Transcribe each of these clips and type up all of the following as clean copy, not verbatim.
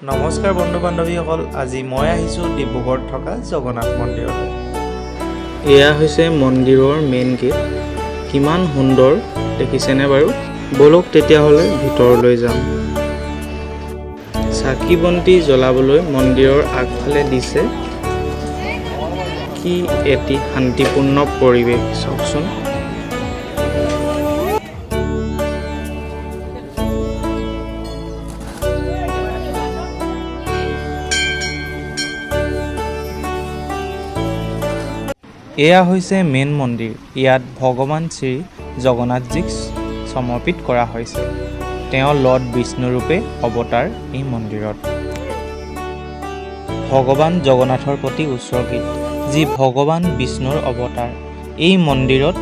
নমস্কাৰ বন্ধু বান্ধৱীসকল, আজি মই আহিছোঁ ডিব্ৰুগড়ত থকা জগন্নাথ মন্দিৰলৈ। এয়া হৈছে মন্দিৰৰ মেইন গেট। কিমান সুন্দৰ দেখিছেনে বাৰু? বলক তেতিয়াহ'লে ভিতৰলৈ যাম। চাকি বন্তি জ্বলাবলৈ মন্দিৰৰ আগফালে দিছে। কি এটি শান্তিপূৰ্ণ পৰিৱেশ চাওকচোন। এয়া হৈছে মেইন মন্দিৰ। ইয়াত ভগৱান শ্ৰী জগন্নাথজীক সমৰ্পিত কৰা হৈছে। তেওঁ লৰ্ড বিষ্ণুৰূপে অৱতাৰ এই মন্দিৰত। ভগৱান জগন্নাথৰ প্ৰতি উৎসৰ্গিত, যি ভগৱান বিষ্ণুৰ অৱতাৰ। এই মন্দিৰত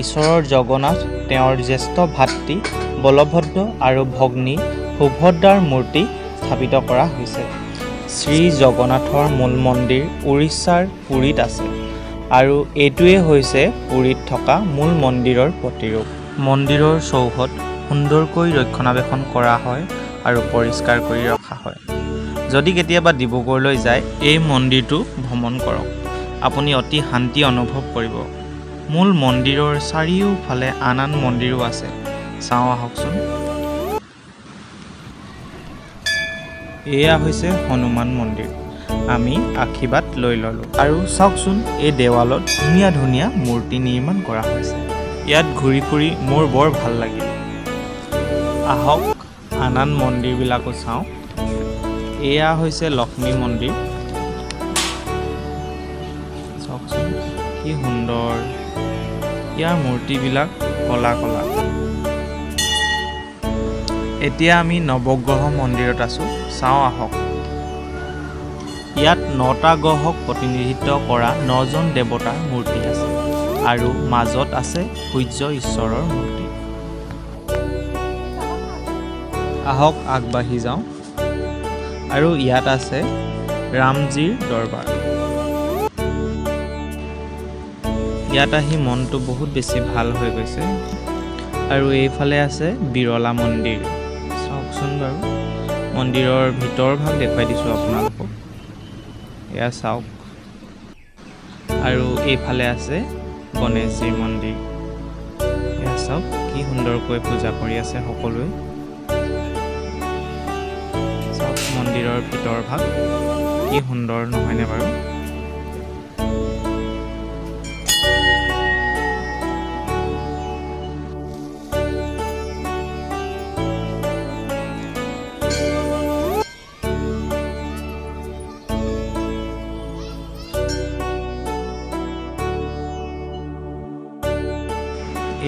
ঈশ্বৰৰ জগন্নাথ, তেওঁৰ জ্যেষ্ঠ ভাতৃ বলভদ্ৰ আৰু ভগ্নী সুভদ্ৰাৰ মূৰ্তি স্থাপিত কৰা হৈছে। শ্ৰী জগন্নাথৰ মূল মন্দিৰ উৰিষ্যাৰ পুৰীত আছে আৰু এইটোৱে হৈছে পুৰীত থকা মূল মন্দিৰৰ প্ৰতিৰূপ। মন্দিৰৰ চৌহদ সুন্দৰকৈ ৰক্ষণাবেক্ষণ কৰা হয় আৰু পৰিষ্কাৰ কৰি ৰখা হয়। যদি কেতিয়াবা ডিব্ৰুগড়লৈ যায়, এই মন্দিৰটো ভ্ৰমণ কৰক। আপুনি অতি শান্তি অনুভৱ কৰিব। মূল মন্দিৰৰ চাৰিওফালে আন আন মন্দিৰো আছে। চাওঁ আহকচোন। এয়া হৈছে হনুমান মন্দিৰ। আমি আশীৰ্বাদ লৈ ল'লোঁ আৰু চাওকচোন, এই দেৱালত ধুনীয়া ধুনীয়া মূৰ্তি নিৰ্মাণ কৰা হৈছে। ইয়াত ঘূৰি ফুৰি মোৰ বৰ ভাল লাগিল। আহক আন আন মন্দিৰবিলাকো চাওঁ। এয়া হৈছে লক্ষ্মী মন্দিৰ। চাওকচোন কি সুন্দৰ, ইয়াৰ মূৰ্তিবিলাক কলা কলা। এতিয়া আমি নৱগ্ৰহ মন্দিৰত আছোঁ। চাওঁ আহক। ইয়াত 9টা গ্ৰহক প্ৰতিনিধিত্ব কৰা 9জন দেৱতাৰ মূৰ্তি আছে আৰু মাজত আছে সূৰ্য ঈশ্বৰৰ মূৰ্তি। আহক আগবাঢ়ি যাওঁ। আৰু ইয়াত আছে ৰামজীৰ দৰবাৰ। ইয়াত আহি মনটো বহুত বেছি ভাল হৈ গৈছে। আৰু এইফালে আছে বিৰলা মন্দিৰ। চাওকচোন বাৰু, মন্দিৰৰ ভিতৰ ভাগ দেখুৱাই দিছোঁ আপোনালোকক। এয়া চাওক। আৰু এইফালে আছে গণেশজীৰ মন্দিৰ। এয়া চাওক কি সুন্দৰকৈ পূজা কৰি আছে সকলোৱে। চাওক মন্দিৰৰ ভিতৰ ভাগ কি সুন্দৰ, নহয়নে বাৰু?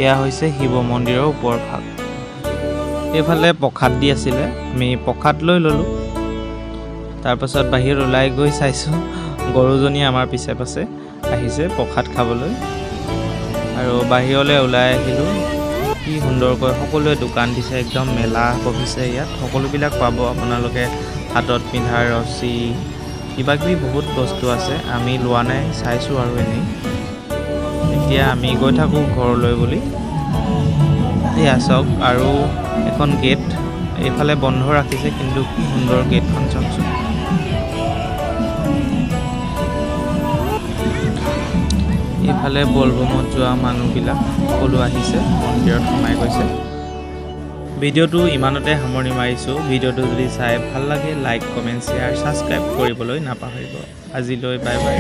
এয়া হৈছে শিৱ মন্দিৰৰ ওপৰ ভাগ। এইফালে প্ৰসাদ দি আছিলে, আমি প্ৰসাদ লৈ ল'লোঁ। তাৰপাছত বাহিৰত ওলাই গৈ চাইছোঁ, গৰুজনী আমাৰ পিছে পাছে আহিছে প্ৰসাদ খাবলৈ। আৰু বাহিৰলৈ ওলাই আহিলোঁ। কি সুন্দৰকৈ সকলোৱে দোকান দিছে, একদম মেলা বহিছে ইয়াত। সকলোবিলাক পাব আপোনালোকে। হাতত পিন্ধা ৰছী, কিবাকিবি বহুত বস্তু আছে। আমি লোৱা নাই, চাইছোঁ আৰু এনেই। এতিয়া আমি গৈ থাকোঁ ঘৰলৈ বুলি। এয়া চাওক, আৰু এখন গেট এইফালে বন্ধ ৰাখিছে, কিন্তু কি সুন্দৰ গেটখন চাওকচোন। এইফালে বলবমত যোৱা মানুহবিলাক সকলো আহিছে, মন্দিৰত সোমাই গৈছে। ভিডিঅ'টো ইমানতে সামৰণি মাৰিছোঁ। ভিডিঅ'টো যদি চাই ভাল লাগে, লাইক, কমেণ্ট, শ্বেয়াৰ, ছাবস্ক্ৰাইব কৰিবলৈ নাপাহৰিব। আজিলৈ বাই বাই।